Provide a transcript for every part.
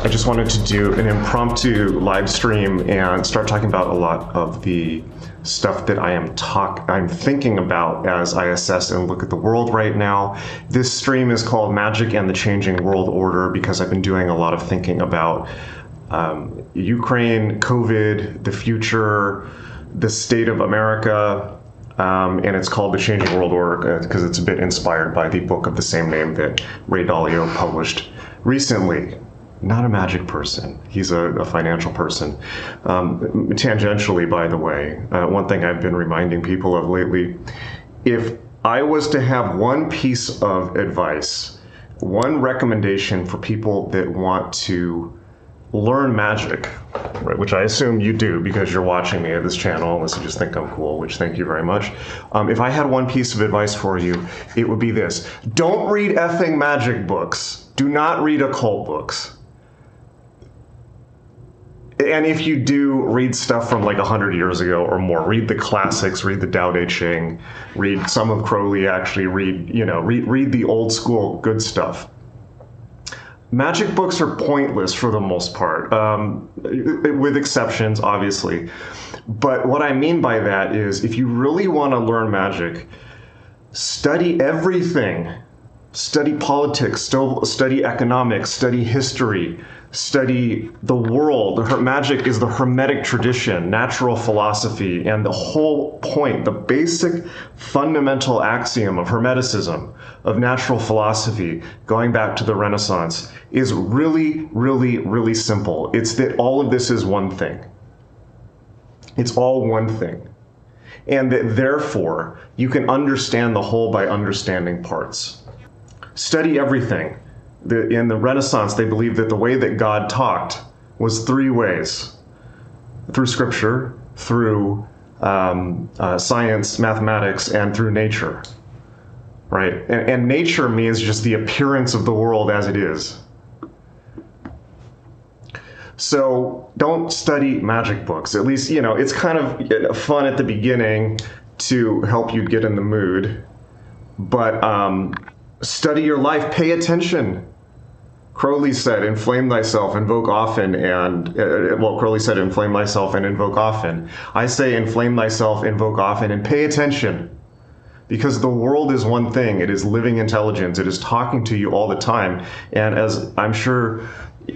I just wanted to do an impromptu live stream and start talking about a lot of the stuff that I'm thinking about as I assess and look at the world right now. This stream is called Magick and the Changing World Order because I've been doing a lot of thinking about Ukraine, COVID, the future, the state of America, and it's called The Changing World Order because it's a bit inspired by the book of the same name that Ray Dalio published recently. Not a magic person. He's a financial person. Tangentially, by the way, one thing I've been reminding people of lately, if I was to have one piece of advice, one recommendation for people that want to learn magic, right, which I assume you do because you're watching me at this channel, unless you just think I'm cool, which thank you very much. If I had one piece of advice for you, it would be this. Don't read effing magic books. Do not read occult books. And if you do, read stuff from like 100 years ago or more. Read the classics, read the Tao Te Ching, read some of Crowley, actually read the old school good stuff. Magic books are pointless for the most part, with exceptions, obviously. But what I mean by that is if you really want to learn magic, study everything. Study politics, study economics, study history, study the world. Magic is the Hermetic tradition, natural philosophy, and the whole point, the basic fundamental axiom of Hermeticism, of natural philosophy, going back to the Renaissance, is really, really, really simple. It's that all of this is one thing. It's all one thing. And that therefore, you can understand the whole by understanding parts. Study everything. In the Renaissance, they believed that the way that God talked was three ways. Through scripture, through science, mathematics, and through nature. Right? And nature means just the appearance of the world as it is. So don't study magic books. At least, it's kind of fun at the beginning to help you get in the mood. But study your life, pay attention. Crowley said, inflame thyself, invoke often, Crowley said, inflame thyself and invoke often. I say, inflame thyself, invoke often, and pay attention. Because the world is one thing. It is living intelligence. It is talking to you all the time. And as I'm sure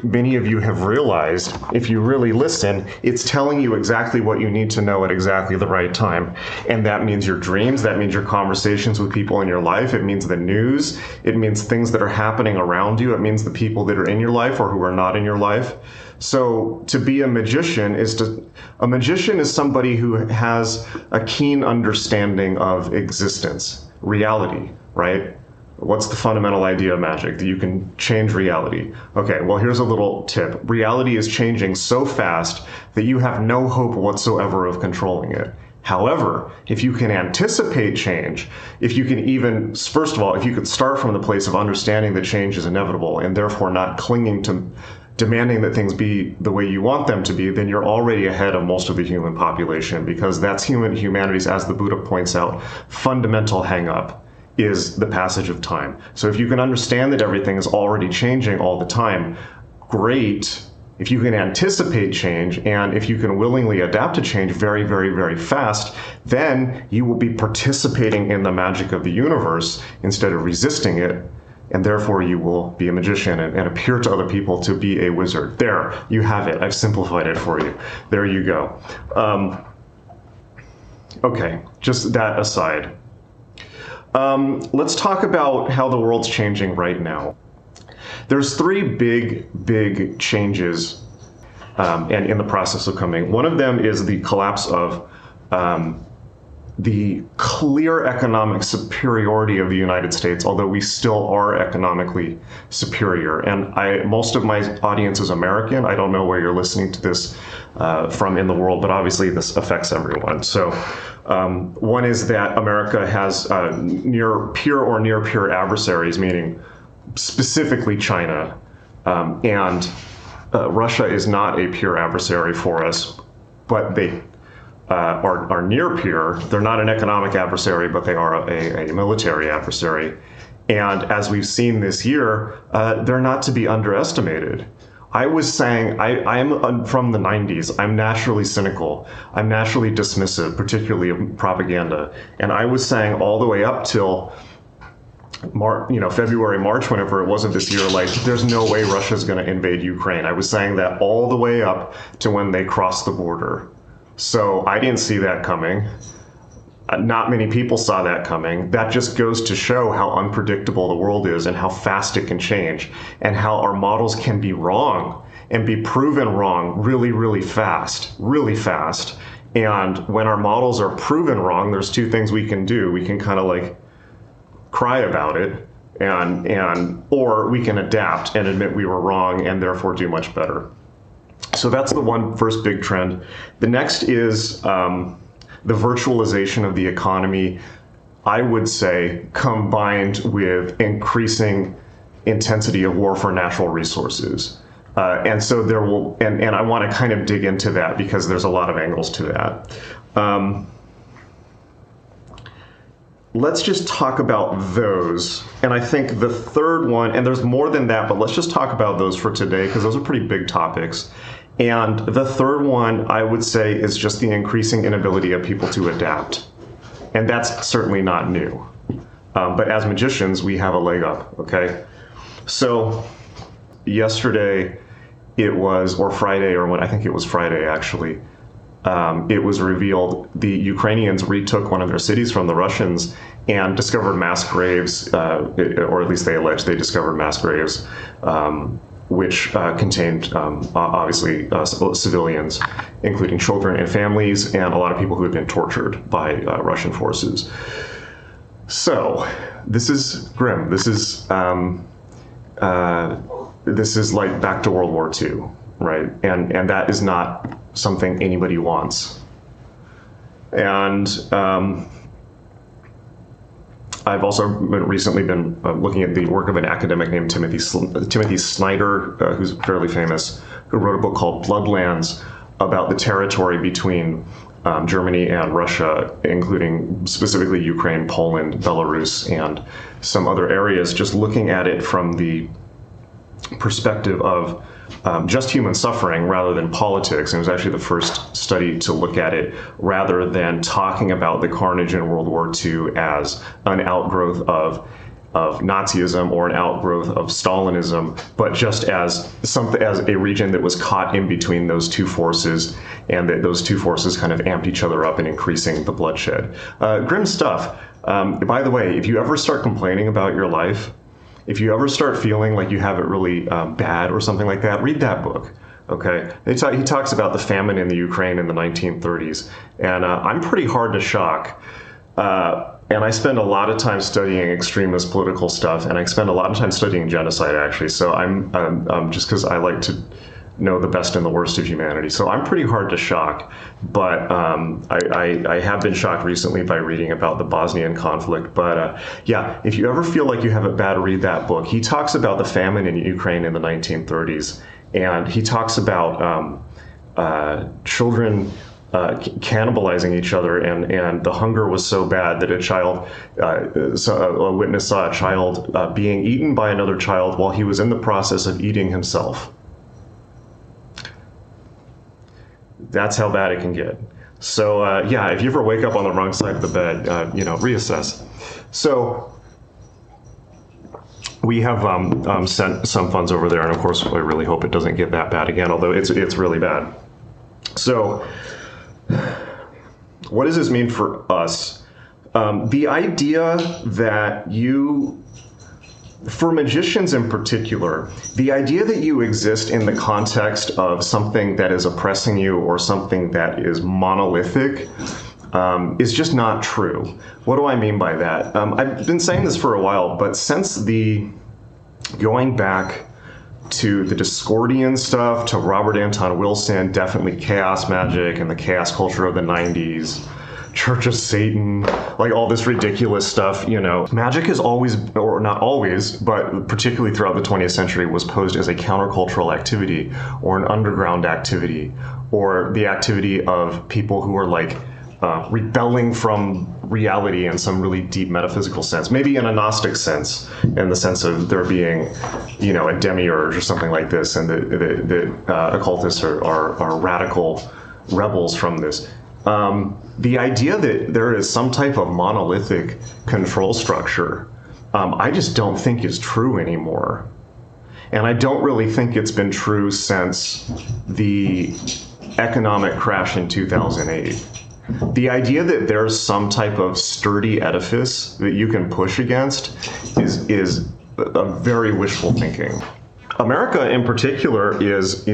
many of you have realized, if you really listen, it's telling you exactly what you need to know at exactly the right time. And that means your dreams, that means your conversations with people in your life, it means the news, it means things that are happening around you, it means the people that are in your life or who are not in your life. So to be a magician is somebody who has a keen understanding of existence, reality, right? What's the fundamental idea of magic? That you can change reality. Okay, well, here's a little tip. Reality is changing so fast that you have no hope whatsoever of controlling it. However, if you can anticipate change, if you can first of all, if you could start from the place of understanding that change is inevitable and therefore not clinging to demanding that things be the way you want them to be, then you're already ahead of most of the human population because that's humanity's, as the Buddha points out, fundamental hang-up. Is the passage of time. So if you can understand that everything is already changing all the time, great. If you can anticipate change and if you can willingly adapt to change very, very, very fast, then you will be participating in the magic of the universe instead of resisting it. And therefore you will be a magician and appear to other people to be a wizard. There, you have it. I've simplified it for you. There you go. Okay, just that aside. Let's talk about how the world's changing right now. There's three big changes and in the process of coming. One of them is the collapse of the clear economic superiority of the United States, although we still are economically superior. And most of my audience is American. I don't know where you're listening to this from in the world, but obviously this affects everyone. So one is that America has near peer adversaries, meaning specifically China, and Russia is not a peer adversary for us, but they are near peer. They're not an economic adversary, but they are a military adversary. And as we've seen this year, they're not to be underestimated. I was saying, I'm from the 90s. I'm naturally cynical. I'm naturally dismissive, particularly of propaganda. And I was saying all the way up till February, March, whenever it wasn't this year, like, there's no way Russia's going to invade Ukraine. I was saying that all the way up to when they crossed the border. So I didn't see that coming. Not many people saw that coming. That just goes to show how unpredictable the world is and how fast it can change, and how our models can be wrong and be proven wrong really, really fast, really fast. And when our models are proven wrong, there's two things we can do. We can kind of like cry about it, or we can adapt and admit we were wrong and therefore do much better. So that's the first big trend. The next is the virtualization of the economy, I would say, combined with increasing intensity of war for natural resources. And so there will, and I want to kind of dig into that because there's a lot of angles to that. Let's just talk about those. And I think the third one, and there's more than that, but let's just talk about those for today because those are pretty big topics. And the third one, I would say, is just the increasing inability of people to adapt. And that's certainly not new. But as magicians, we have a leg up, okay? So yesterday it was, or Friday, or when I think it was Friday actually, it was revealed the Ukrainians retook one of their cities from the Russians and discovered mass graves, or at least they allege they discovered mass graves, which contained obviously civilians, including children and families, and a lot of people who had been tortured by Russian forces. So this is grim. This is like back to World War II, right? And that is not something anybody wants. And I've also recently been looking at the work of an academic named Timothy Snyder, who's fairly famous, who wrote a book called Bloodlands about the territory between Germany and Russia, including specifically Ukraine, Poland, Belarus, and some other areas, just looking at it from the perspective of just human suffering rather than politics. And it was actually the first study to look at it rather than talking about the carnage in World War II as an outgrowth of Nazism or an outgrowth of Stalinism, but just as a region that was caught in between those two forces, and that those two forces kind of amped each other up in increasing the bloodshed. Grim stuff. By the way, if you ever start complaining about your life, if you ever start feeling like you have it really bad or something like that, read that book, okay? He talks about the famine in the Ukraine in the 1930s, and I'm pretty hard to shock. And I spend a lot of time studying extremist political stuff, and I spend a lot of time studying genocide, actually. So I'm just because I like to know the best and the worst of humanity. So I'm pretty hard to shock, but I have been shocked recently by reading about the Bosnian conflict. But yeah, if you ever feel like you have it bad, read that book. He talks about the famine in Ukraine in the 1930s, and he talks about children cannibalizing each other, and the hunger was so bad that a witness saw a child being eaten by another child while he was in the process of eating himself. That's how bad it can get. So yeah, if you ever wake up on the wrong side of the bed, reassess. So we have sent some funds over there, and of course I really hope it doesn't get that bad again, although it's really bad. So what does this mean for us? The idea that for magicians in particular, the idea that you exist in the context of something that is oppressing you or something that is monolithic is just not true. What do I mean by that? I've been saying this for a while, but since going back to the Discordian stuff, to Robert Anton Wilson, definitely chaos magic and the chaos culture of the 90s, Church of Satan, like all this ridiculous stuff, Magic has always, or not always, but particularly throughout the 20th century, was posed as a countercultural activity or an underground activity, or the activity of people who are like rebelling from reality in some really deep metaphysical sense, maybe in a Gnostic sense, in the sense of there being, a demiurge or something like this, and the occultists are radical rebels from this. The idea that there is some type of monolithic control structure, I just don't think is true anymore. And I don't really think it's been true since the economic crash in 2008. The idea that there's some type of sturdy edifice that you can push against is a very wishful thinking. America in particular is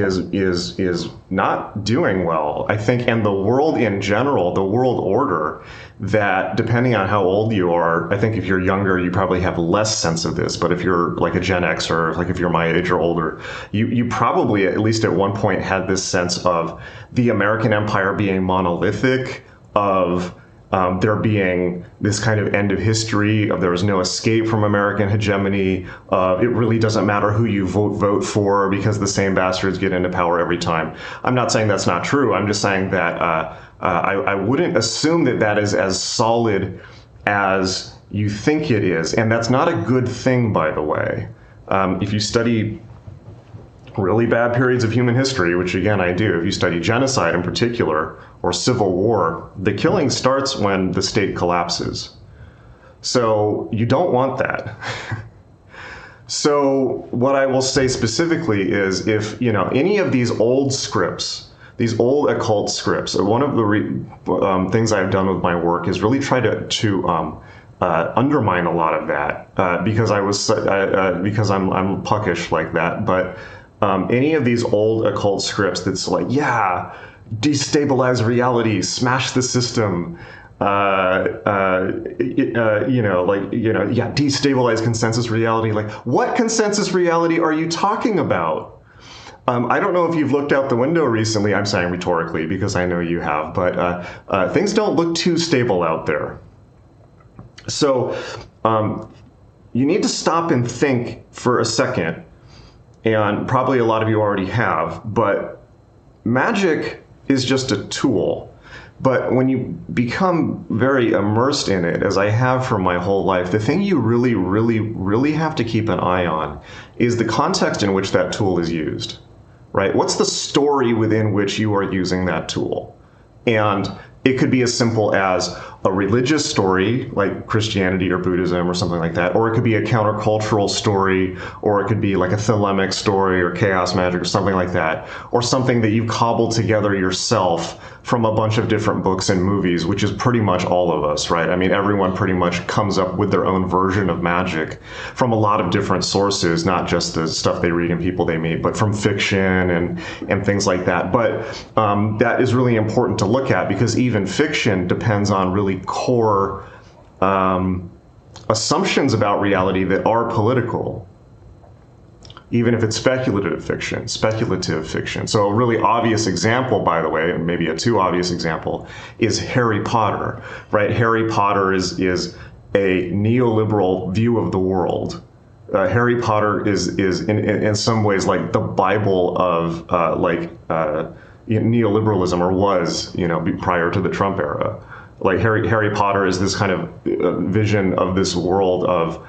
not doing well, I think, and the world in general, the world order, that depending on how old you are, I think if you're younger, you probably have less sense of this, but if you're like a Gen X, or like if you're my age or older, you probably at least at one point had this sense of the American empire being monolithic, of there being this kind of end of history, of there was no escape from American hegemony, it really doesn't matter who you vote for because the same bastards get into power every time. I'm not saying that's not true. I'm just saying that I wouldn't assume that is as solid as you think it is. And that's not a good thing, by the way. If you study really bad periods of human history, which again I do, if you study genocide in particular, or civil war, the killing starts when the state collapses. So you don't want that. So what I will say specifically is, if any of these old scripts, these old occult scripts, one of the things I've done with my work is really try to undermine a lot of that, because I'm puckish like that. But any of these old occult scripts that's like, destabilize reality, smash the system, destabilize consensus reality. Like, what consensus reality are you talking about? I don't know if you've looked out the window recently. I'm saying rhetorically because I know you have, but things don't look too stable out there. So you need to stop and think for a second, and probably a lot of you already have, but magic is just a tool. But when you become very immersed in it, as I have for my whole life, the thing you really, really, really have to keep an eye on is the context in which that tool is used, right? What's the story within which you are using that tool? And it could be as simple as a religious story like Christianity or Buddhism or something like that, or it could be a countercultural story, or it could be like a thelemic story or chaos magic or something like that, or something that you've cobbled together yourself from a bunch of different books and movies, which is pretty much all of us, right? I mean, everyone pretty much comes up with their own version of magic from a lot of different sources, not just the stuff they read and people they meet, but from fiction and things like that. But that is really important to look at, because even fiction depends on really core assumptions about reality that are political, even if it's speculative fiction. So a really obvious example, by the way, and maybe a too obvious example, is Harry Potter, right? Harry Potter is a neoliberal view of the world. Harry Potter is in some ways like the Bible of neoliberalism, or was, prior to the Trump era. Like Harry Potter is this kind of vision of this world of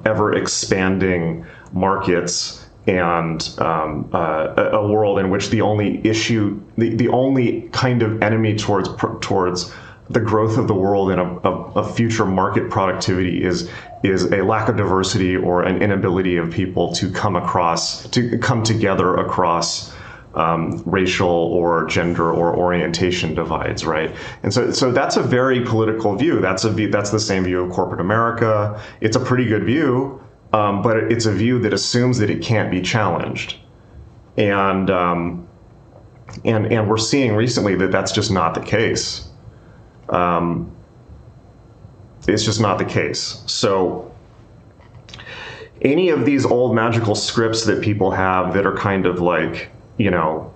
ever expanding markets, and a world in which the only issue, the only kind of enemy towards the growth of the world and of future market productivity is a lack of diversity, or an inability of people to come together across racial or gender or orientation divides, right? And so that's a very political view. That's the same view of corporate America. It's a pretty good view, but it's a view that assumes that it can't be challenged. And we're seeing recently that that's just not the case. It's just not the case. So any of these old magical scripts that people have that are kind of like, burn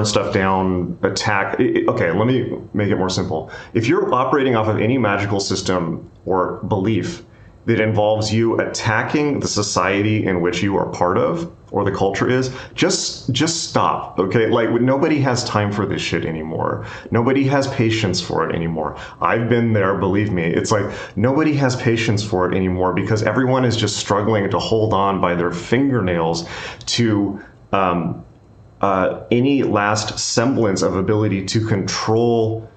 stuff down, attack. Okay, let me make it more simple. If you're operating off of any magical system or belief that involves you attacking the society in which you are part of, or the culture is, just stop, okay? Like, nobody has time for this shit anymore. Nobody has patience for it anymore. I've been there, believe me. It's like nobody has patience for it anymore because everyone is just struggling to hold on by their fingernails to any last semblance of ability to control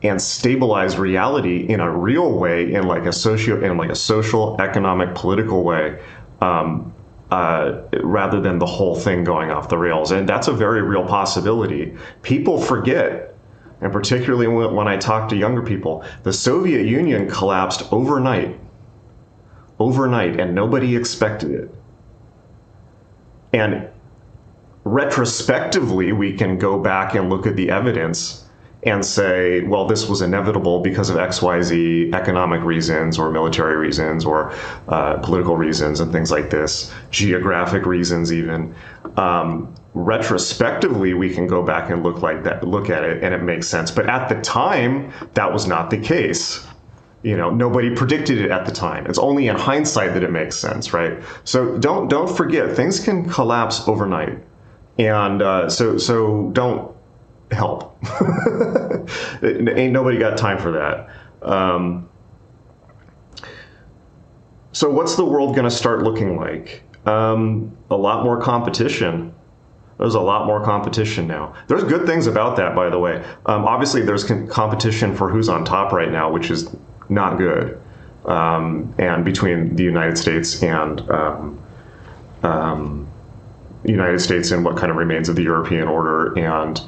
and stabilize reality in a real way, in like a social, economic, political way, rather than the whole thing going off the rails. And that's a very real possibility. People forget, and particularly when I talk to younger people, the Soviet Union collapsed overnight, and nobody expected it. And retrospectively, we can go back and look at the evidence and say, well, this was inevitable because of XYZ economic reasons or military reasons or political reasons and things like this, geographic reasons even. Retrospectively, we can go back and look at it, and it makes sense. But at the time, that was not the case. Nobody predicted it at the time. It's only in hindsight that it makes sense, right? So don't forget, things can collapse overnight, and so don't help. Ain't nobody got time for that. So what's the world going to start looking like? A lot more competition. There's a lot more competition now. There's good things about that, by the way. Obviously, there's competition for who's on top right now, which is not good. And between the United States and what kind of remains of the European order, and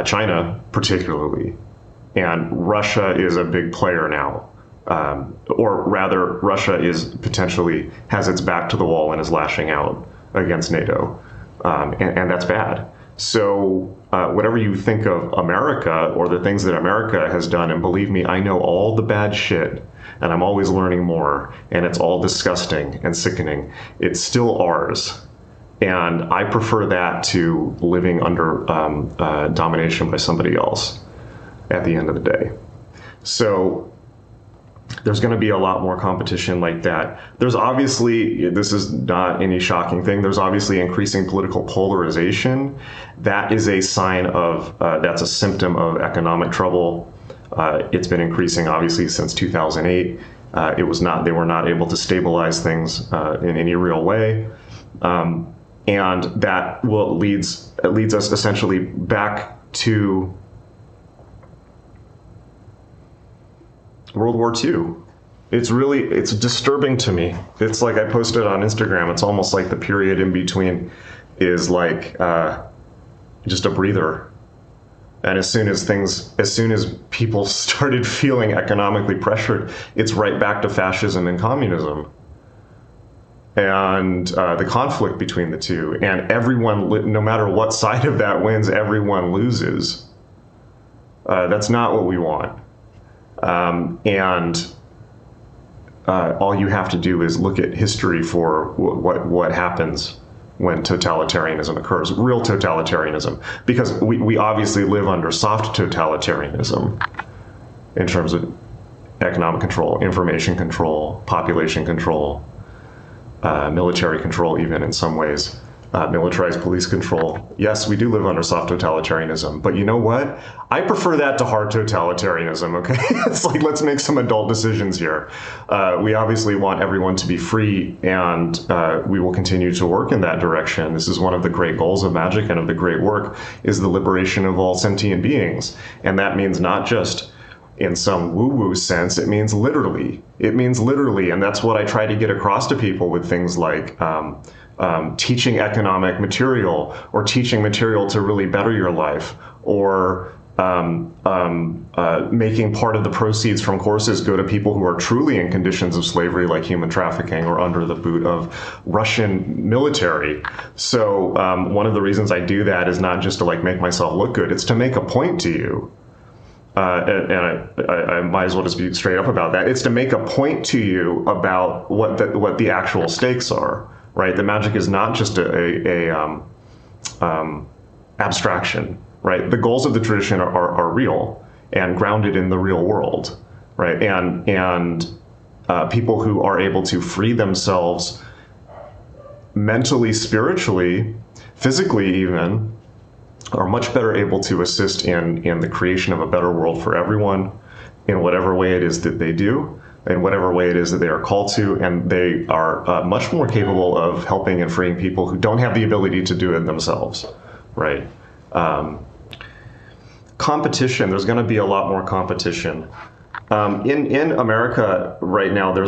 China particularly. And Russia is a big player now. Or rather, Russia has its back to the wall and is lashing out against NATO. And that's bad. So whatever you think of America or the things that America has done, and believe me, I know all the bad shit, and I'm always learning more, and it's all disgusting and sickening. It's still ours. And I prefer that to living under domination by somebody else at the end of the day. So there's going to be a lot more competition like that. There's obviously, this is not any shocking thing, there's obviously increasing political polarization. That is a sign of, that's a symptom of economic trouble. It's been increasing obviously since 2008. They were not able to stabilize things in any real way. And that leads us essentially back to World War II. It's disturbing to me. It's like I posted on Instagram. It's almost like the period in between is like just a breather. And as soon as people started feeling economically pressured, it's right back to fascism and communism. And the conflict between the two, and everyone, no matter what side of that wins, everyone loses. That's not what we want. And all you have to do is look at history for what happens when totalitarianism occurs, real totalitarianism, because we obviously live under soft totalitarianism in terms of economic control, information control, population control, military control, even in some ways, militarized police control. Yes, we do live under soft totalitarianism, but you know what? I prefer that to hard totalitarianism, okay? It's like, let's make some adult decisions here. We obviously want everyone to be free, and we will continue to work in that direction. This is one of the great goals of Magick and of the great work, is the liberation of all sentient beings. And that means not just in some woo-woo sense, it means literally. It means literally, and that's what I try to get across to people with things like teaching economic material, or teaching material to really better your life, or making part of the proceeds from courses go to people who are truly in conditions of slavery, like human trafficking, or under the boot of Russian military. So one of the reasons I do that is not just to like make myself look good, it's to make a point to you. And I might as well just be straight up about that. It's to make a point to you about what the actual stakes are, right? The Magick is not just a abstraction, right? The goals of the tradition are real and grounded in the real world, right? And people who are able to free themselves mentally, spiritually, physically even, are much better able to assist in the creation of a better world for everyone in whatever way it is that they do, in whatever way it is that they are called to, and they are much more capable of helping and freeing people who don't have the ability to do it themselves, right? Competition, there's going to be a lot more competition. In America right now, there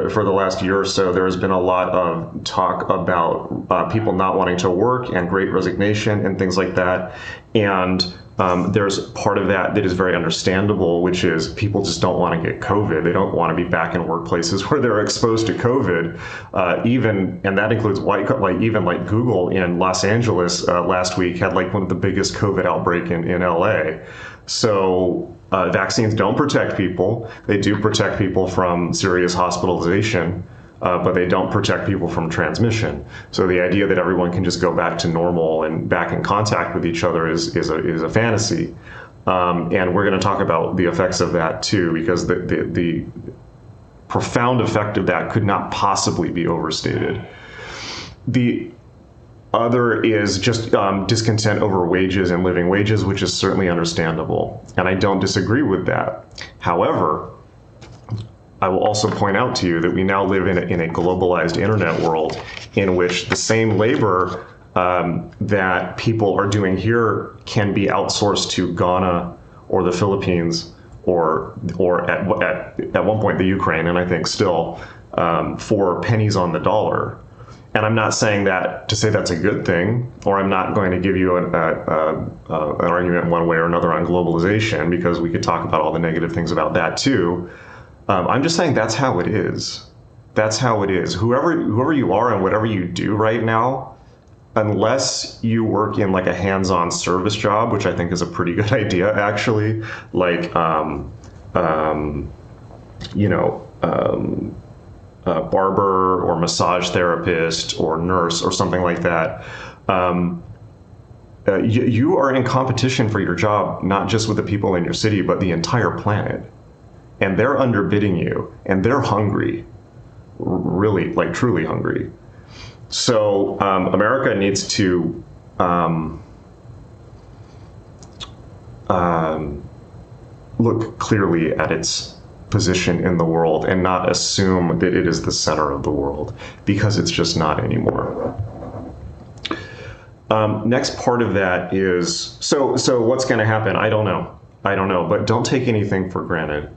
for the last year or so, there has been a lot of talk about people not wanting to work and great resignation and things like that. And there's part of that is very understandable, which is people just don't want to get COVID. They don't want to be back in workplaces where they're exposed to COVID. And that includes even Google in Los Angeles last week had one of the biggest COVID outbreak in LA. So vaccines don't protect people. They do protect people from serious hospitalization, but they don't protect people from transmission. So the idea that everyone can just go back to normal and back in contact with each other is a fantasy. And we're going to talk about the effects of that too, because the profound effect of that could not possibly be overstated. The other is just discontent over wages and living wages, which is certainly understandable. And I don't disagree with that. However, I will also point out to you that we now live in a globalized internet world in which the same labor that people are doing here can be outsourced to Ghana or the Philippines or at one point the Ukraine, and I think still, for pennies on the dollar. And I'm not saying that to say that's a good thing, or I'm not going to give you an argument one way or another on globalization, because we could talk about all the negative things about that too. I'm just saying that's how it is. That's how it is. Whoever you are and whatever you do right now, unless you work in a hands-on service job, which I think is a pretty good idea actually, barber or massage therapist or nurse or something like that, you are in competition for your job, not just with the people in your city, but the entire planet. And they're underbidding you, and they're hungry, really, truly hungry. So America needs to look clearly at its position in the world and not assume that it is the center of the world, because it's just not anymore. Next part of that is, so what's going to happen? I don't know, but don't take anything for granted.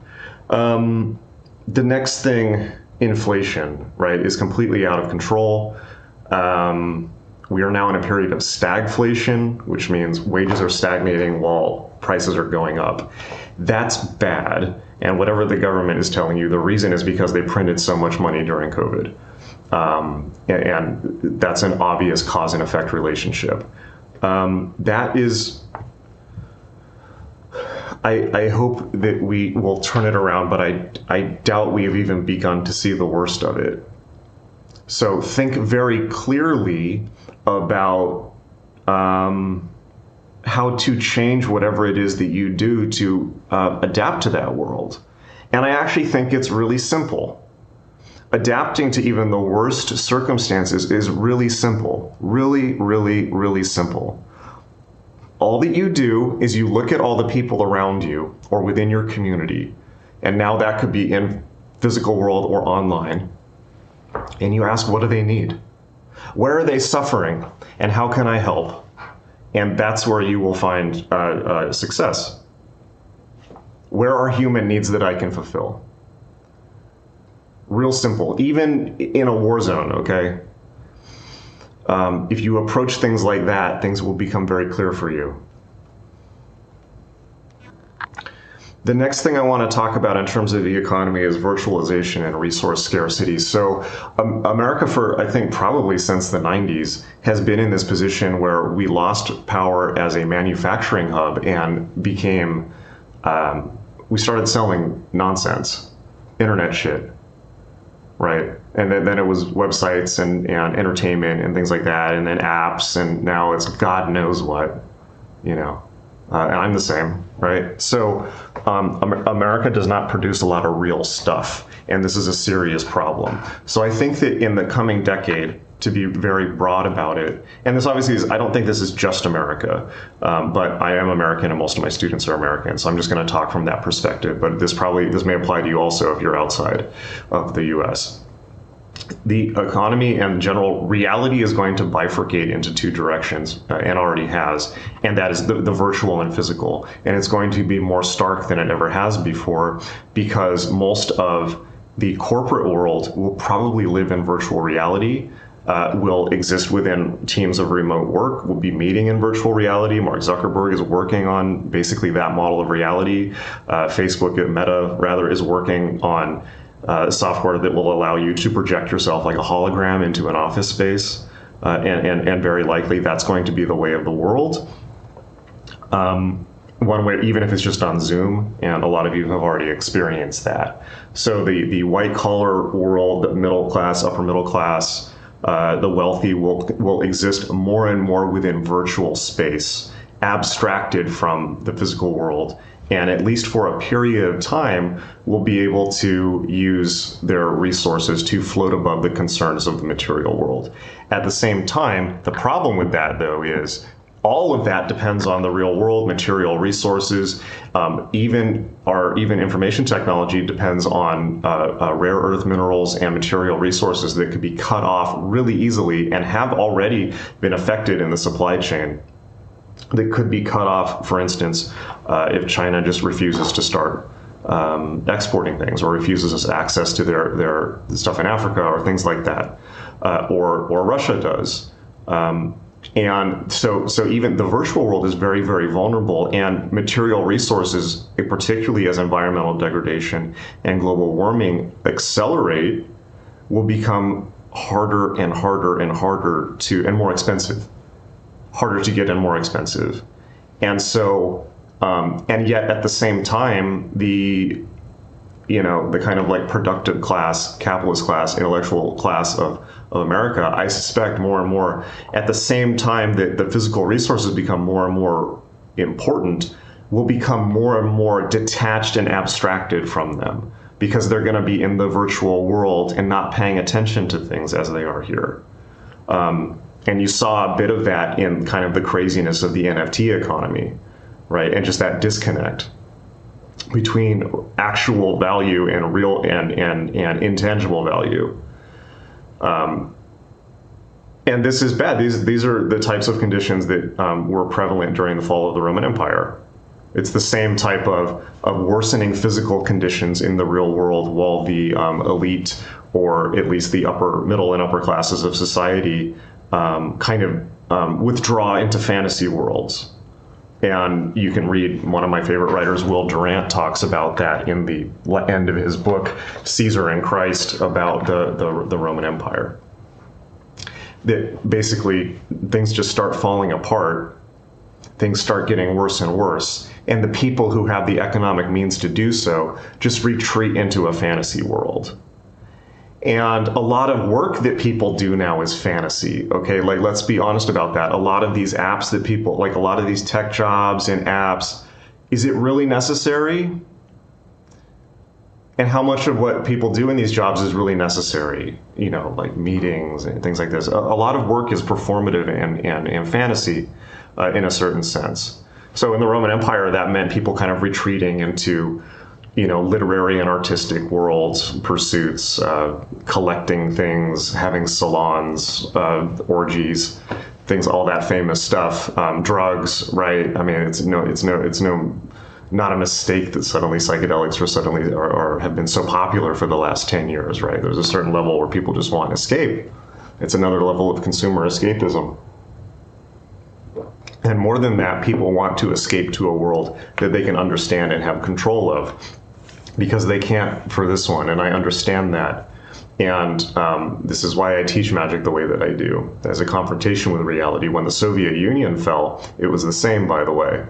The next thing, inflation, right, is completely out of control. We are now in a period of stagflation, which means wages are stagnating while prices are going up. That's bad. And whatever the government is telling you, the reason is because they printed so much money during COVID. And that's an obvious cause and effect relationship. That is, I hope that we will turn it around, but I doubt we've even begun to see the worst of it. So think very clearly about how to change whatever it is that you do to adapt to that world. And I actually think it's really simple. Adapting to even the worst circumstances is really simple. Really, really, really simple. All that you do is you look at all the people around you or within your community, and now that could be in physical world or online, and you ask, what do they need? Where are they suffering? And how can I help? And that's where you will find success. Where are human needs that I can fulfill? Real simple, even in a war zone, okay? If you approach things like that, things will become very clear for you. The next thing I want to talk about in terms of the economy is virtualization and resource scarcity. So America, for I think probably since the 90s, has been in this position where we lost power as a manufacturing hub and became, we started selling nonsense, internet shit, right? And then it was websites and entertainment and things like that, and then apps, and now it's God knows what, you know. And I'm the same, right? So America does not produce a lot of real stuff, and this is a serious problem. So I think that in the coming decade, to be very broad about it, and this obviously is, I don't think this is just America, but I am American and most of my students are American, so I'm just going to talk from that perspective, but this may apply to you also if you're outside of the US. The economy and general reality is going to bifurcate into two directions, and already has, and that is the virtual and physical. And it's going to be more stark than it ever has before, because most of the corporate world will probably live in virtual reality, will exist within teams of remote work, will be meeting in virtual reality. Mark Zuckerberg is working on basically that model of reality. Facebook, Meta rather, is working on software that will allow you to project yourself like a hologram into an office space, and very likely that's going to be the way of the world. One way, even if it's just on Zoom, and a lot of you have already experienced that. So the white collar world, the middle class, upper middle class, the wealthy will exist more and more within virtual space, abstracted from the physical world. And at least for a period of time, will be able to use their resources to float above the concerns of the material world. At the same time, the problem with that, though, is all of that depends on the real world, material resources. Even information technology depends on rare earth minerals and material resources that could be cut off really easily and have already been affected in the supply chain. That could be cut off, for instance, if China just refuses to start exporting things, or refuses us access to their stuff in Africa, or things like that, or Russia does. And so even the virtual world is very, very vulnerable, and material resources, particularly as environmental degradation and global warming accelerate, will become harder and harder and harder to, and more expensive. Harder to get and more expensive. And so, and yet at the same time, the kind of like productive class, capitalist class, intellectual class of America, I suspect more and more, at the same time that the physical resources become more and more important, will become more and more detached and abstracted from them, because they're going to be in the virtual world and not paying attention to things as they are here. And you saw a bit of that in kind of the craziness of the NFT economy, right? And just that disconnect between actual value and real and intangible value. And this is bad. These are the types of conditions that were prevalent during the fall of the Roman Empire. It's the same type of worsening physical conditions in the real world, while the elite, or at least the upper middle and upper classes of society, kind of withdraw into fantasy worlds. And you can read, one of my favorite writers, Will Durant, talks about that in the end of his book, Caesar and Christ, about the Roman Empire. That basically things just start falling apart, things start getting worse and worse, and the people who have the economic means to do so just retreat into a fantasy world. And a lot of work that people do now is fantasy, okay? Like, let's be honest about that. A lot of these apps that people, like a lot of these tech jobs and apps, is it really necessary? And how much of what people do in these jobs is really necessary? Like meetings and things like this. A lot of work is performative and fantasy in a certain sense. So in the Roman Empire, that meant people kind of retreating into literary and artistic worlds, pursuits, collecting things, having salons, orgies, things, all that famous stuff, drugs, right? I mean, it's not a mistake that suddenly psychedelics are have been so popular for the last 10 years, right? There's a certain level where people just want escape. It's another level of consumer escapism. And more than that, people want to escape to a world that they can understand and have control of, because they can't for this one, and I understand that. And this is why I teach magic the way that I do, as a confrontation with reality. When the Soviet Union fell, it was the same, by the way.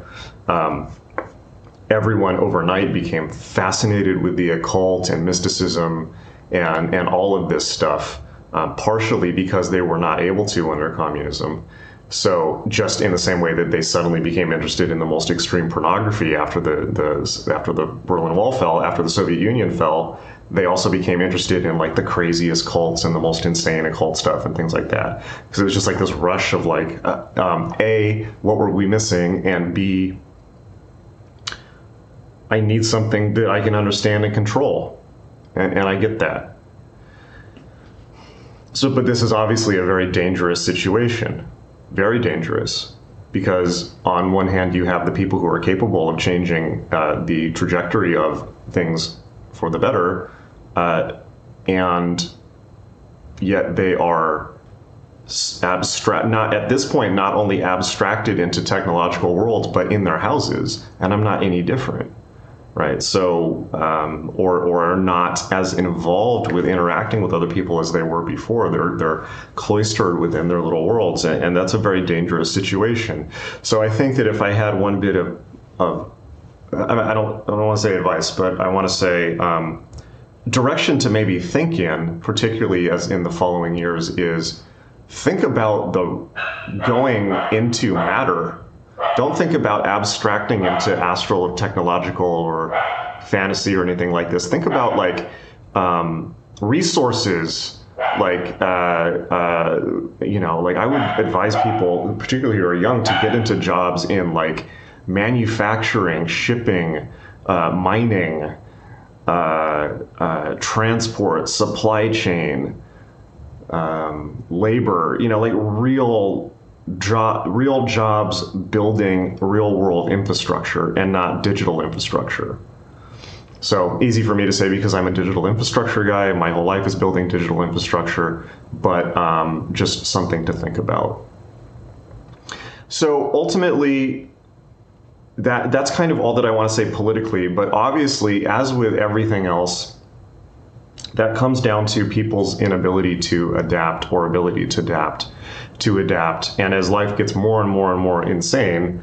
Everyone overnight became fascinated with the occult and mysticism and all of this stuff, partially because they were not able to under communism, So just in the same way that they suddenly became interested in the most extreme pornography after the Berlin Wall fell, after the Soviet Union fell, they also became interested in like the craziest cults and the most insane occult stuff and things like that. Because it was just like this rush of like, A, what were we missing? And B, I need something that I can understand and control. And I get that. So, but this is obviously a very dangerous situation. Very dangerous, because on one hand you have the people who are capable of changing the trajectory of things for the better, and yet they are not at this point not only abstracted into technological worlds, but in their houses, and I'm not any different. Right, so or are not as involved with interacting with other people as they were before. They're cloistered within their little worlds, and that's a very dangerous situation. So I think that if I had one bit of I don't want to say advice, but I want to say direction to maybe think in, particularly as in the following years, is think about the going into matter. Don't think about abstracting into astral or technological or fantasy or anything like this. Think about like resources, like like I would advise people, particularly who are young, to get into jobs in like manufacturing, shipping, mining, transport, supply chain, labor. Like real jobs building real world infrastructure and not digital infrastructure. So easy for me to say because I'm a digital infrastructure guy. My whole life is building digital infrastructure, but just something to think about. So ultimately, that's kind of all that I want to say politically, but obviously, as with everything else, that comes down to people's inability to adapt or ability to adapt. And as life gets more and more and more insane,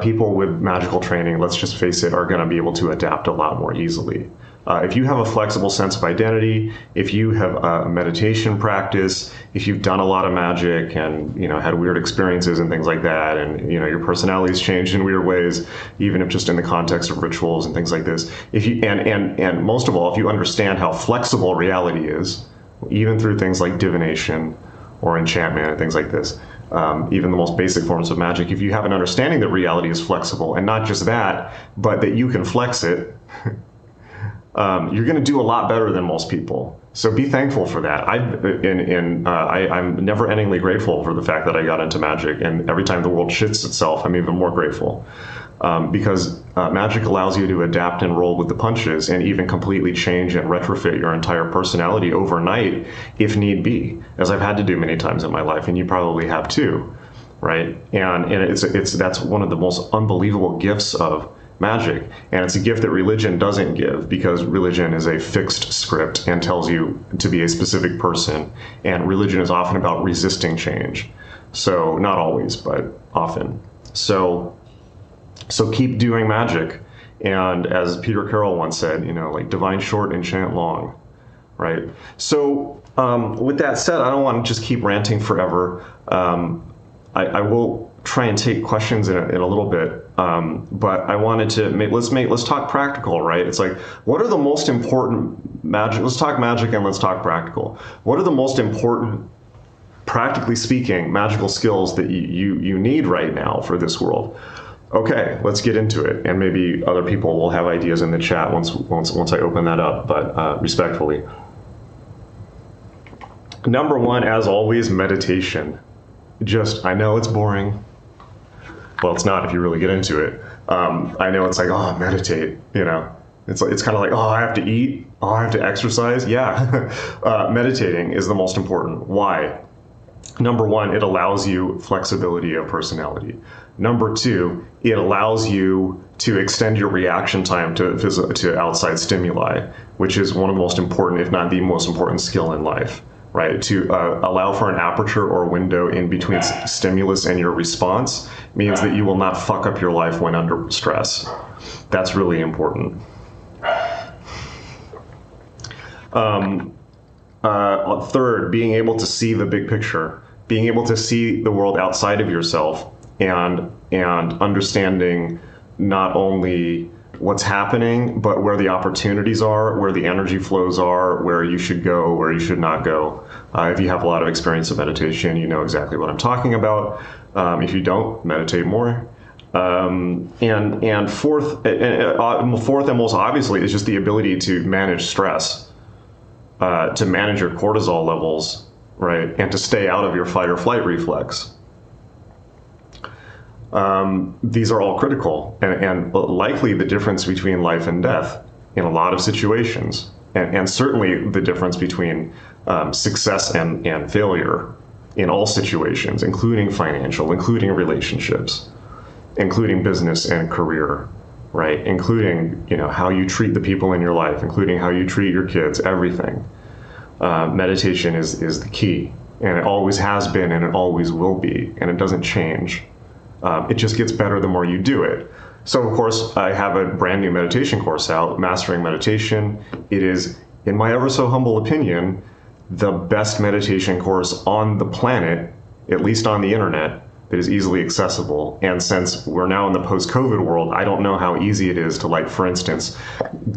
people with magical training, let's just face it, are going to be able to adapt a lot more easily. If you have a flexible sense of identity, if you have a meditation practice, if you've done a lot of magic and had weird experiences and things like that, and your personality's changed in weird ways, even if just in the context of rituals and things like this, if you and most of all, if you understand how flexible reality is, even through things like divination or enchantment and things like this, even the most basic forms of magic, if you have an understanding that reality is flexible, and not just that, but that you can flex it, you're going to do a lot better than most people. So be thankful for that. I'm never-endingly grateful for the fact that I got into magic, and every time the world shits itself, I'm even more grateful. Because magic allows you to adapt and roll with the punches and even completely change and retrofit your entire personality overnight if need be, as I've had to do many times in my life, and you probably have too, right? And that's one of the most unbelievable gifts of magic, and it's a gift that religion doesn't give, because religion is a fixed script and tells you to be a specific person, and religion is often about resisting change. So not always, but often. So keep doing magic, and as Peter Carroll once said, like divine short, enchant long, right? So with that said, I don't want to just keep ranting forever. I will try and take questions in a little bit, but I wanted to let's talk practical, right? It's like, what are the most important magic? Let's talk magic and let's talk practical. What are the most important, practically speaking, magical skills that you need right now for this world? Okay, let's get into it, and maybe other people will have ideas in the chat once I open that up, but respectfully. Number one, as always, meditation. I know it's boring. Well, it's not if you really get into it. I know it's like, meditate, It's kind of like, I have to eat, I have to exercise. Yeah, meditating is the most important. Why? Number one, it allows you flexibility of personality. Number two, it allows you to extend your reaction time to outside stimuli, which is one of the most important, if not the most important skill in life, right? To allow for an aperture or window in between stimulus and your response means that you will not fuck up your life when under stress. That's really important. Third, being able to see the big picture. being able to see the world outside of yourself and understanding not only what's happening, but where the opportunities are, where the energy flows are, where you should go, where you should not go. If you have a lot of experience of meditation, you know exactly what I'm talking about. If you don't, meditate more. And fourth and most obviously is just the ability to manage stress, to manage your cortisol levels, right, and to stay out of your fight or flight reflex. These are all critical and likely the difference between life and death in a lot of situations, and certainly the difference between success and failure in all situations, including financial, including relationships, including business and career, right? Including, how you treat the people in your life, including how you treat your kids, everything. Meditation is the key, and it always has been, and it always will be, and it doesn't change. It just gets better the more you do it. So, of course, I have a brand new meditation course out, Mastering Meditation. It is, in my ever so humble opinion, the best meditation course on the planet, at least on the internet, that is easily accessible. And since we're now in the post-COVID world, I don't know how easy it is to, like, for instance,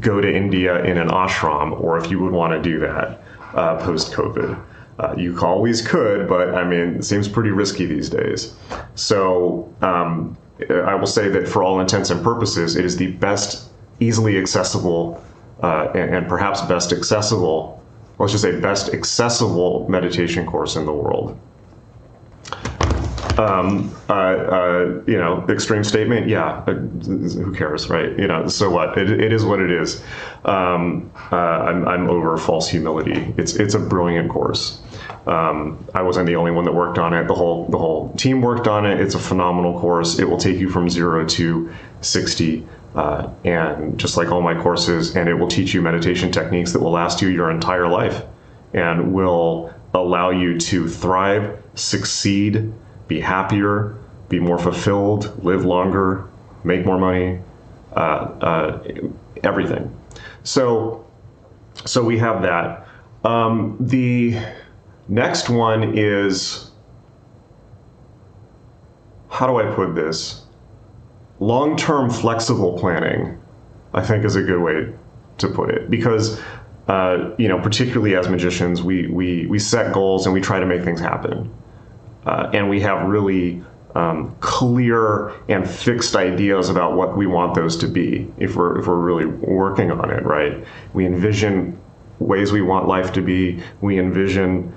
go to India in an ashram, or if you would want to do that post-COVID. You always could, but I mean, it seems pretty risky these days. So I will say that for all intents and purposes, it is the best easily accessible and perhaps best accessible, let's just say best accessible meditation course in the world. Extreme statement, yeah, who cares, right? So what? It is what it is. I'm over false humility. It's a brilliant course. I wasn't the only one that worked on it. The whole team worked on it. It's a phenomenal course. It will take you from 0 to 60, and just like all my courses, and it will teach you meditation techniques that will last you your entire life and will allow you to thrive, succeed, be happier, be more fulfilled, live longer, make more money, everything. So we have that. The next one is, how do I put this? Long-term flexible planning, I think, is a good way to put it, because particularly as magicians, we set goals and we try to make things happen. And we have really clear and fixed ideas about what we want those to be if we're really working on it, right? We envision ways we want life to be. We envision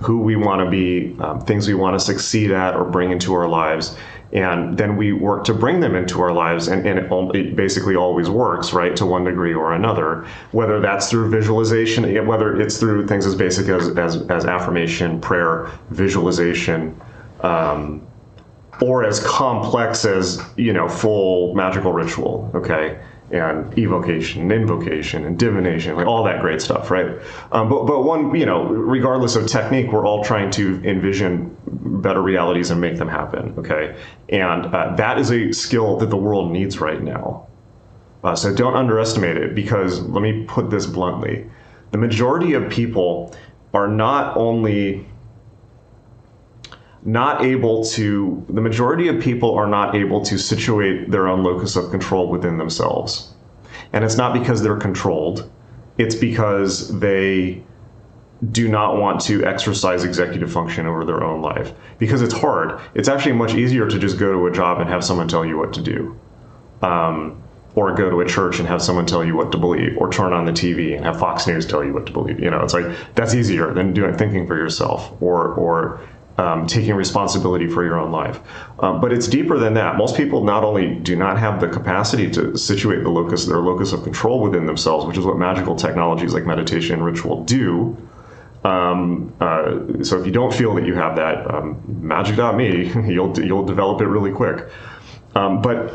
who we want to be, things we want to succeed at or bring into our lives. And then we work to bring them into our lives, and it basically always works, right, to one degree or another, whether that's through visualization, whether it's through things as basic as affirmation, prayer, visualization, or as complex as, full magical ritual, okay, and evocation, and invocation, and divination, like all that great stuff, right? But one, regardless of technique, we're all trying to envision better realities and make them happen, okay? And that is a skill that the world needs right now. So don't underestimate it, because let me put this bluntly. The majority of people are not able to situate their own locus of control within themselves. And it's not because they're controlled. It's because they do not want to exercise executive function over their own life. Because it's hard. It's actually much easier to just go to a job and have someone tell you what to do. Or go to a church and have someone tell you what to believe, or turn on the TV and have Fox News tell you what to believe. It's like, that's easier than thinking for yourself, or taking responsibility for your own life. But it's deeper than that. Most people not only do not have the capacity to situate their locus of control within themselves, which is what magical technologies like meditation and ritual do. So if you don't feel that you have that, magick.me, you'll develop it really quick. But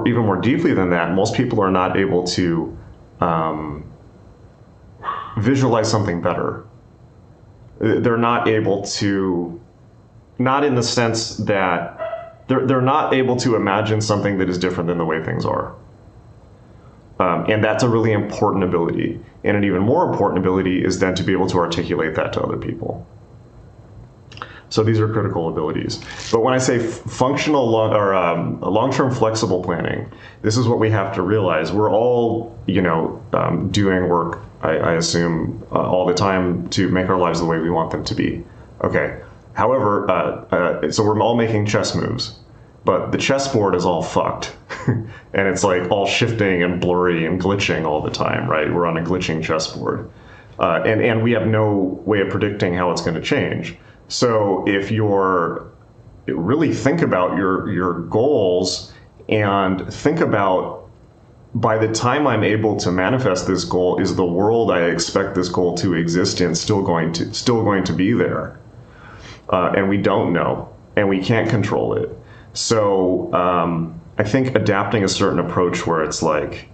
even more deeply than that, most people are not able to visualize something better. They're not able to, not in the sense that they're not able to imagine something that is different than the way things are. And that's a really important ability. And an even more important ability is then to be able to articulate that to other people. So these are critical abilities. But when I say functional long-term flexible planning, this is what we have to realize. We're all, doing work, I assume, all the time to make our lives the way we want them to be. Okay. However, so we're all making chess moves, but the chessboard is all fucked. And it's like all shifting and blurry and glitching all the time, right? We're on a glitching chessboard. And we have no way of predicting how it's going to change. So if you're really think about your goals and think about, by the time I'm able to manifest this goal, is the world I expect this goal to exist in still going to be there? And we don't know, and we can't control it. So I think adapting a certain approach where it's like,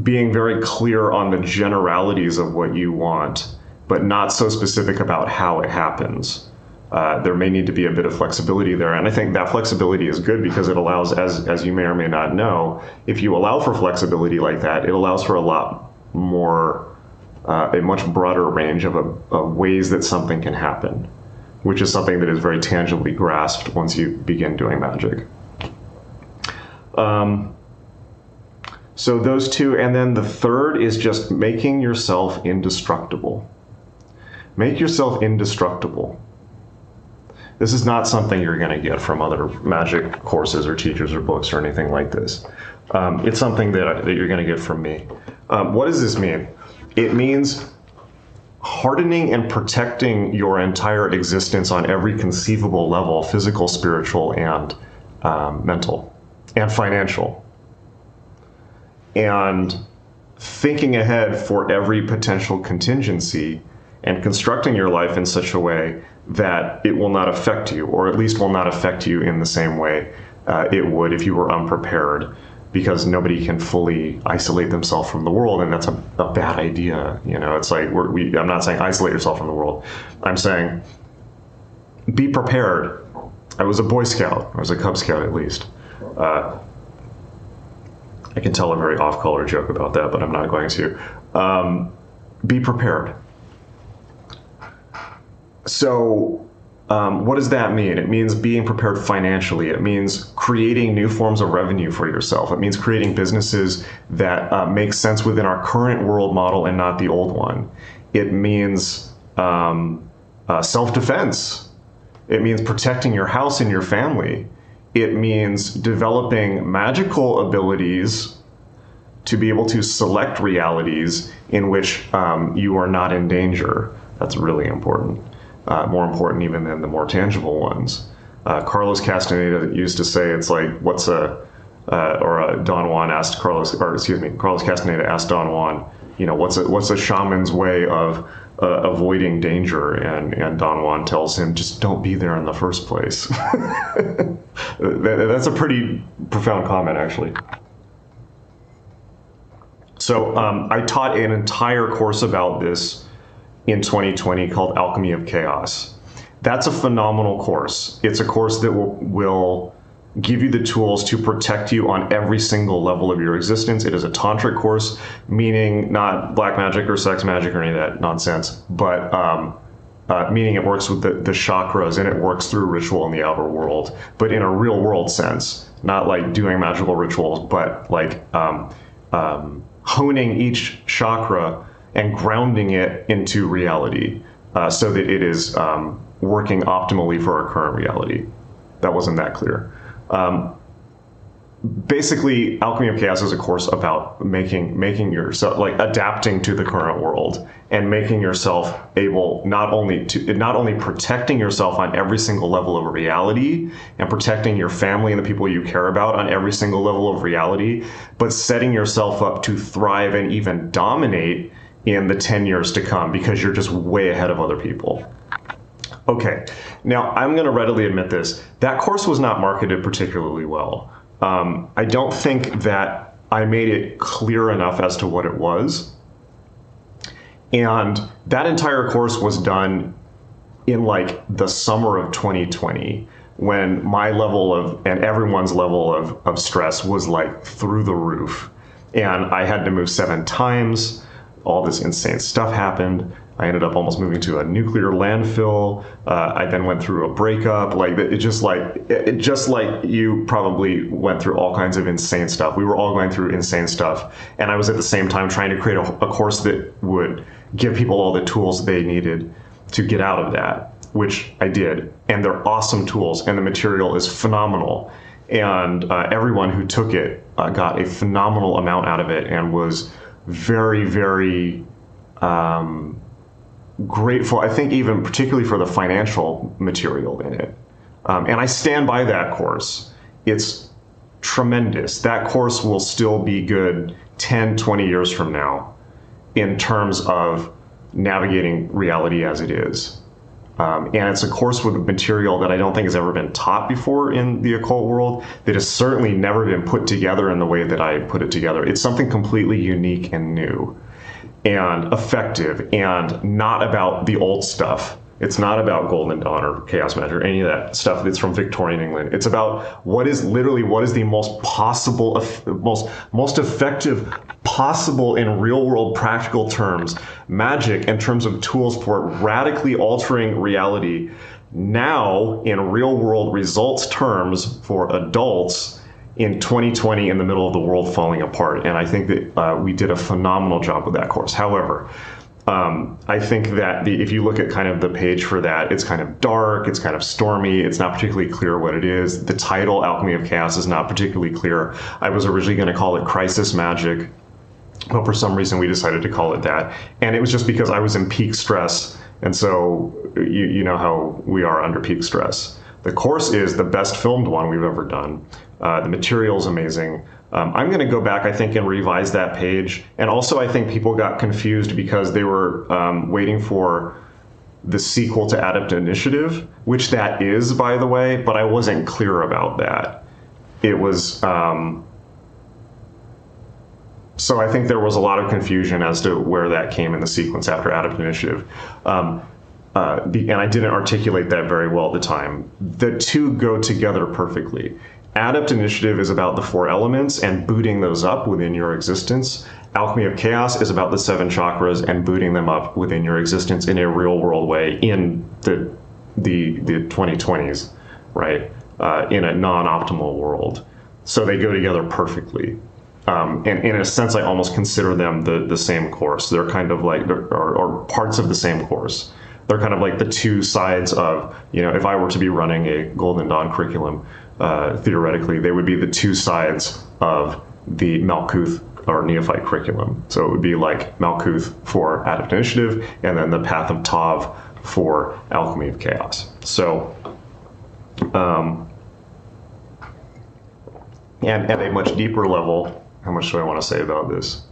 being very clear on the generalities of what you want, but not so specific about how it happens. There may need to be a bit of flexibility there. And I think that flexibility is good because it allows, as you may or may not know, if you allow for flexibility like that, it allows for a lot more, a much broader range of ways that something can happen, which is something that is very tangibly grasped once you begin doing magic. So those two, and then the third is just making yourself indestructible. Make yourself indestructible. This is not something you're going to get from other magic courses or teachers or books or anything like this. It's something that you're going to get from me. What does this mean? It means hardening and protecting your entire existence on every conceivable level, physical, spiritual, and mental, and financial. And thinking ahead for every potential contingency and constructing your life in such a way that it will not affect you, or at least will not affect you in the same way it would if you were unprepared, because nobody can fully isolate themselves from the world, and that's a bad idea. It's like, I'm not saying isolate yourself from the world. I'm saying be prepared. I was a Boy Scout. I was a Cub Scout at least. I can tell a very off-color joke about that, but I'm not going to. Be prepared. So what does that mean? It means being prepared financially. It means creating new forms of revenue for yourself. It means creating businesses that make sense within our current world model and not the old one. It means self-defense. It means protecting your house and your family. It means developing magical abilities to be able to select realities in which you are not in danger. That's really important. More important even than the more tangible ones. Carlos Castaneda used to say, it's like, Don Juan asked Carlos Castaneda asked Don Juan, what's a shaman's way of avoiding danger? And Don Juan tells him, just don't be there in the first place. That's a pretty profound comment, actually. So I taught an entire course about this in 2020 called Alchemy of Chaos. That's a phenomenal course. It's a course that will give you the tools to protect you on every single level of your existence. It is a tantric course, meaning not black magic or sex magic or any of that nonsense, but meaning it works with the chakras and it works through ritual in the outer world, but in a real world sense, not like doing magical rituals, but like honing each chakra and grounding it into reality so that it is working optimally for our current reality. That wasn't that clear. Basically, Alchemy of Chaos is a course about making yourself, like, adapting to the current world and making yourself able not only protecting yourself on every single level of reality and protecting your family and the people you care about on every single level of reality, but setting yourself up to thrive and even dominate in the 10 years to come because you're just way ahead of other people. Okay, now I'm going to readily admit this. That course was not marketed particularly well. I don't think that I made it clear enough as to what it was. And that entire course was done in like the summer of 2020, when my level of, and everyone's level of stress was like through the roof. And I had to move 7 times. all this insane stuff happened. I ended up almost moving to a nuclear landfill. I then went through a breakup. Like it just like you probably went through all kinds of insane stuff. We were all going through insane stuff, and I was at the same time trying to create a course that would give people all the tools they needed to get out of that, which I did. And they're awesome tools, and the material is phenomenal. And everyone who took it got a phenomenal amount out of it, and was very, very grateful, I think, even particularly for the financial material in it. And I stand by that course. It's tremendous. That course will still be good 10, 20 years from now in terms of navigating reality as it is. And it's a course with material that I don't think has ever been taught before in the occult world, that has certainly never been put together in the way that I put it together. It's something completely unique and new and effective, and not about the old stuff. It's not about Golden Dawn or Chaos Magic or any of that stuff that's from Victorian England. It's about what is the most possible, most effective possible in real world practical terms, magic in terms of tools for radically altering reality now in real world results terms for adults in 2020, in the middle of the world falling apart. And I think that we did a phenomenal job with that course. However, I think that if you look at kind of the page for that, it's kind of dark, it's kind of stormy, it's not particularly clear what it is. The title, Alchemy of Chaos, is not particularly clear. I was originally going to call it Crisis Magic, but for some reason we decided to call it that. And it was just because I was in peak stress. And so you know how we are under peak stress. The course is the best filmed one we've ever done. The material's amazing. I'm going to go back, I think, and revise that page. And also, I think people got confused because they were waiting for the sequel to Adept Initiative, which that is, by the way, but I wasn't clear about that. It was... So I think there was a lot of confusion as to where that came in the sequence after Adept Initiative. And I didn't articulate that very well at the time. The two go together perfectly. Adept Initiative is about the 4 elements and booting those up within your existence. Alchemy of Chaos is about the 7 chakras and booting them up within your existence in a real world way in the 2020s, right? In a non-optimal world. So they go together perfectly. And in a sense, I almost consider them the same course. They're kind of like, or parts of the same course. They're kind of like the two sides of, if I were to be running a Golden Dawn curriculum, theoretically, they would be the two sides of the Malkuth or Neophyte curriculum. So it would be like Malkuth for Adept Initiative, and then the Path of Tav for Alchemy of Chaos. So, and at a much deeper level, how much do I want to say about this?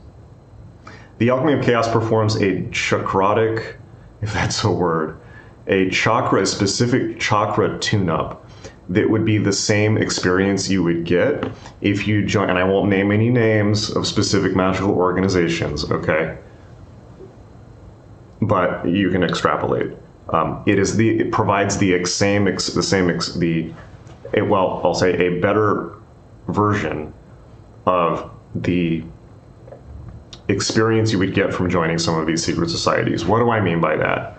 The Alchemy of Chaos performs a chakrotic, if that's a word, a specific chakra tune-up that would be the same experience you would get if you join, and I won't name any names of specific magical organizations, okay? But you can extrapolate. It provides I'll say a better version of the experience you would get from joining some of these secret societies. What do I mean by that?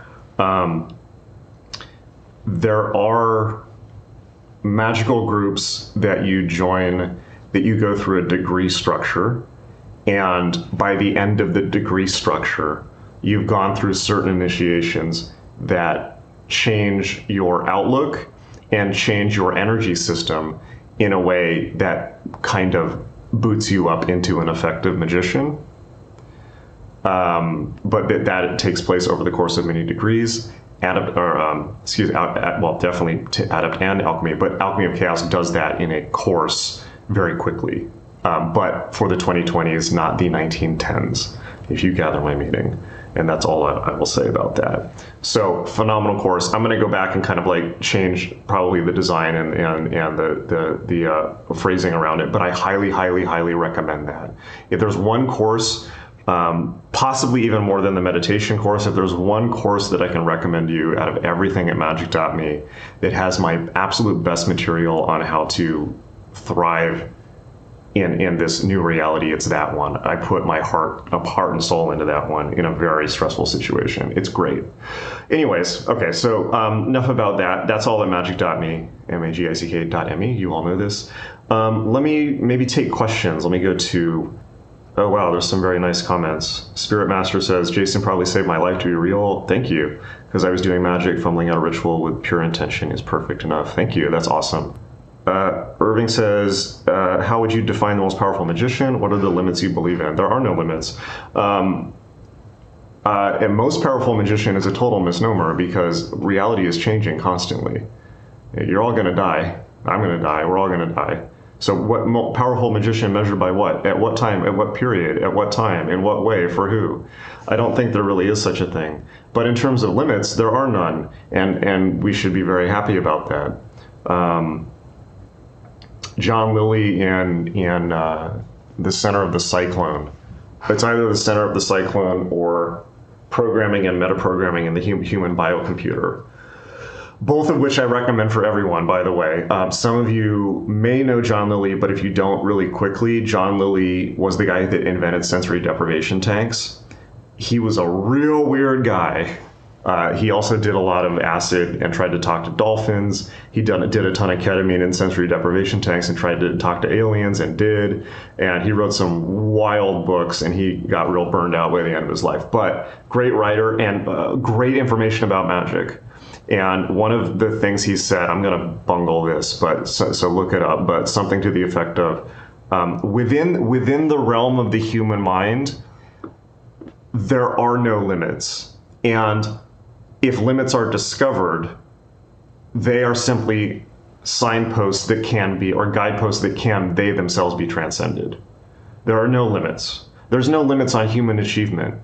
There are magical groups that you join, that you go through a degree structure, and by the end of the degree structure, you've gone through certain initiations that change your outlook and change your energy system in a way that kind of boots you up into an effective magician. But that takes place over the course of many degrees. Definitely Adept and Alchemy, but Alchemy of Chaos does that in a course very quickly. But for the 2020s, not the 1910s, if you gather my meaning. And that's all I will say about that. So, phenomenal course. I'm going to go back and kind of like change probably the design and the phrasing around it, but I highly, highly, highly recommend that. If there's one course, possibly even more than the meditation course, if there's one course that I can recommend you out of everything at magick.me that has my absolute best material on how to thrive in this new reality, it's that one. I put my heart and soul into that one in a very stressful situation. It's great. Anyways, okay, so enough about that. That's all at magick.me, magick.me. You all know this. Let me maybe take questions. Let me go to, oh wow, there's some very nice comments. Spirit Master says, Jason probably saved my life to be real. Thank you, because I was doing magic, fumbling out a ritual with pure intention is perfect enough. Thank you, that's awesome. Irving says, how would you define the most powerful magician? What are the limits you believe in? There are no limits. A most powerful magician is a total misnomer because reality is changing constantly. You're all going to die. I'm going to die. We're all going to die. So what powerful magician measured by what? At what time? At what period? At what time? In what way? For who? I don't think there really is such a thing. But in terms of limits, there are none. And we should be very happy about that. John Lilly in The Center of the Cyclone. It's either The Center of the Cyclone or Programming and Metaprogramming in the Human Biocomputer. Both of which I recommend for everyone, by the way. Some of you may know John Lilly, but if you don't, really quickly, John Lilly was the guy that invented sensory deprivation tanks. He was a real weird guy. He also did a lot of acid and tried to talk to dolphins. He did a ton of ketamine in sensory deprivation tanks and tried to talk to aliens and did. And he wrote some wild books and he got real burned out by the end of his life. But great writer and great information about magic. And one of the things he said, I'm going to bungle this, but so look it up, but something to the effect of, within the realm of the human mind, there are no limits. And if limits are discovered, they are simply signposts that can be, or guideposts that can, they themselves be transcended. There are no limits. There's no limits on human achievement.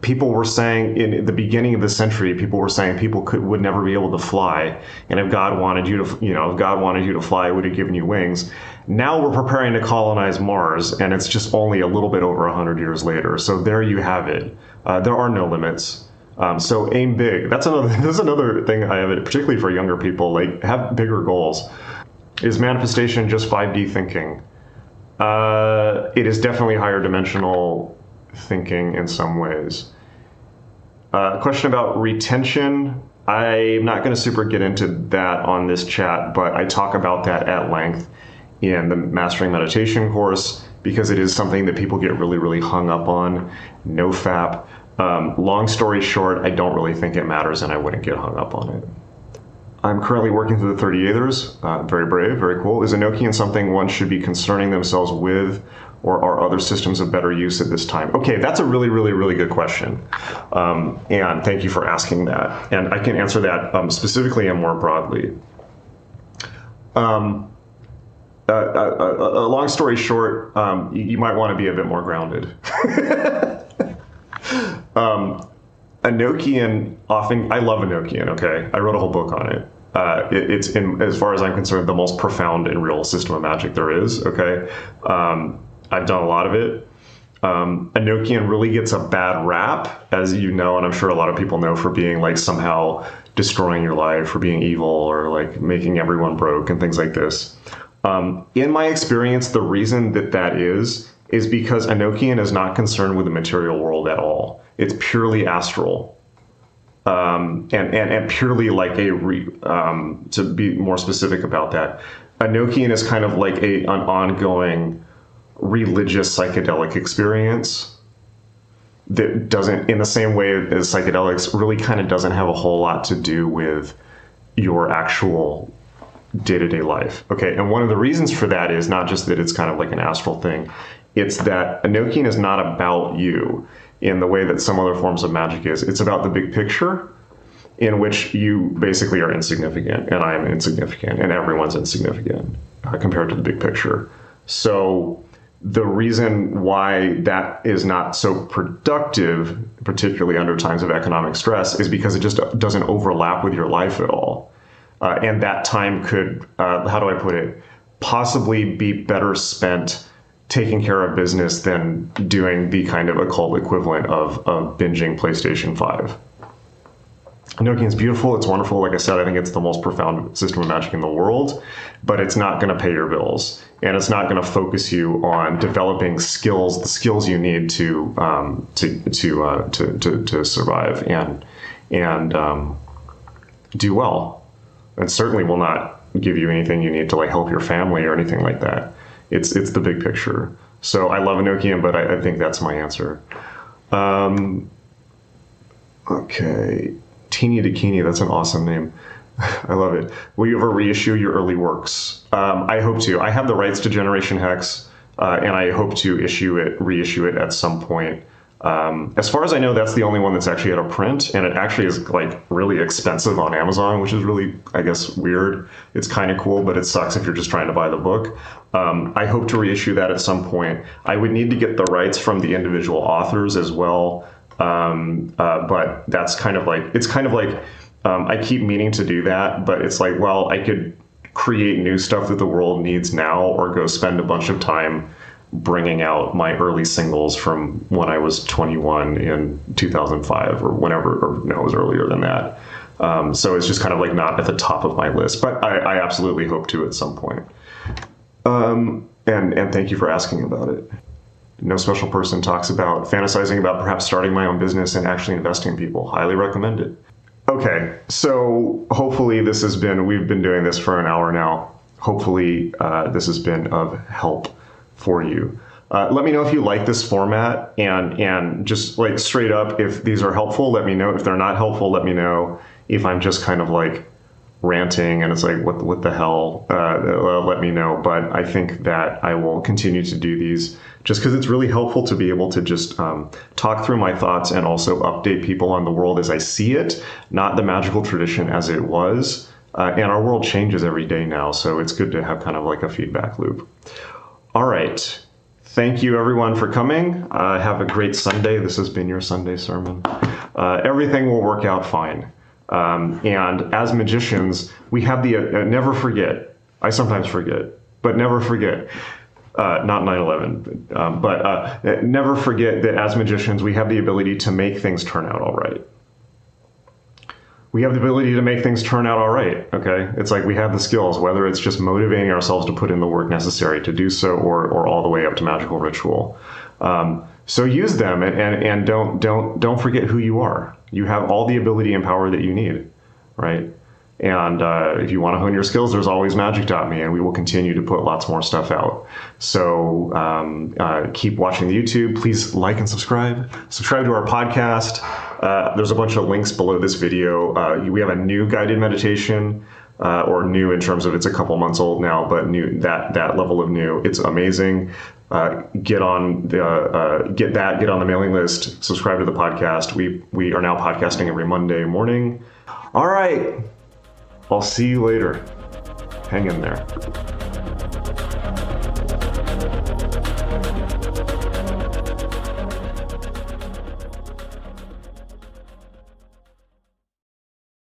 People were saying in the beginning of the century, people were saying people would never be able to fly. And if God wanted you to, if God wanted you to fly, he would have given you wings. Now we're preparing to colonize Mars, and it's just only a little bit over 100 years later. So there you have it. There are no limits. So aim big. That's another thing I have, particularly for younger people, like have bigger goals. Is manifestation just 5D thinking? It is definitely higher dimensional thinking in some ways. Question about retention. I'm not going to super get into that on this chat, but I talk about that at length in the Mastering Meditation course because it is something that people get really, really hung up on. No FAP. Long story short, I don't really think it matters and I wouldn't get hung up on it. I'm currently working through the 38ers. Very brave, very cool. Is Enochian something one should be concerning themselves with, or are other systems of better use at this time? Okay, that's a really, really, really good question. And thank you for asking that. And I can answer that specifically and more broadly. A long story short, you might want to be a bit more grounded. Enochian often, I love Enochian, okay? I wrote a whole book on it. It's, as far as I'm concerned, the most profound and real system of magic there is, okay? I've done a lot of it. Enochian really gets a bad rap, as you know, and I'm sure a lot of people know, for being like somehow destroying your life, for being evil, or like making everyone broke and things like this. In my experience, the reason that is because Enochian is not concerned with the material world at all. It's purely astral. And purely like to be more specific about that, Enochian is kind of like an ongoing religious psychedelic experience that doesn't, in the same way as psychedelics, really kind of doesn't have a whole lot to do with your actual day-to-day life. Okay, and one of the reasons for that is not just that it's kind of like an astral thing, it's that Enochian is not about you in the way that some other forms of magic is. It's about the big picture, in which you basically are insignificant, and I am insignificant, and everyone's insignificant compared to the big picture. So the reason why that is not so productive, particularly under times of economic stress, is because it just doesn't overlap with your life at all. And that time could, how do I put it, possibly be better spent taking care of business than doing the kind of occult equivalent of binging PlayStation 5. Noki is beautiful. It's wonderful. Like I said, I think it's the most profound system of magic in the world, but it's not going to pay your bills, and it's not going to focus you on developing skills, the skills you need to survive and do well, and certainly will not give you anything you need to like help your family or anything like that. It's the big picture. So I love Enochian, but I think that's my answer. Okay. Teeny Dakini, that's an awesome name. I love it. Will you ever reissue your early works? I hope to. I have the rights to Generation Hex, and I hope to reissue it at some point. As far as I know, that's the only one that's actually out of print, and it actually is like really expensive on Amazon, which is really, I guess, weird. It's kind of cool, but it sucks if you're just trying to buy the book. I hope to reissue that at some point. I would need to get the rights from the individual authors as well. But that's kind of like, I keep meaning to do that, but it's like, well, I could create new stuff that the world needs now, or go spend a bunch of time bringing out my early singles from when I was 21 in 2005 or whenever, or no, it was earlier than that. So it's just kind of like not at the top of my list, but I absolutely hope to at some point. And thank you for asking about it. No Special Person talks about fantasizing about perhaps starting my own business and actually investing in people. Highly recommend it. Okay, so hopefully we've been doing this for an hour now. Hopefully this has been of help for you. Let me know if you like this format, and just like straight up, if these are helpful, let me know. If they're not helpful, let me know. If I'm just kind of like ranting and it's like, what the hell, let me know. But I think that I will continue to do these just because it's really helpful to be able to just talk through my thoughts and also update people on the world as I see it, not the magical tradition as it was. And our world changes every day now, so it's good to have kind of like a feedback loop. All right. Thank you, everyone, for coming. Have a great Sunday. This has been your Sunday sermon. Everything will work out fine. And as magicians, we have the never forget. I sometimes forget, but never forget. Not 9/11, but never forget that as magicians, we have the ability to make things turn out all right. We have the ability to make things turn out all right, okay? It's like we have the skills, whether it's just motivating ourselves to put in the work necessary to do so, or all the way up to magical ritual. So use them, and don't forget who you are. You have all the ability and power that you need, right? And if you want to hone your skills, there's always Magick.me, and we will continue to put lots more stuff out. So keep watching the YouTube. Please like and subscribe. Subscribe to our podcast. There's a bunch of links below this video. We have a new guided meditation, or new in terms of it's a couple months old now, but new, that level of new. It's amazing. Get on the mailing list. Subscribe to the podcast. We are now podcasting every Monday morning. All right. I'll see you later. Hang in there.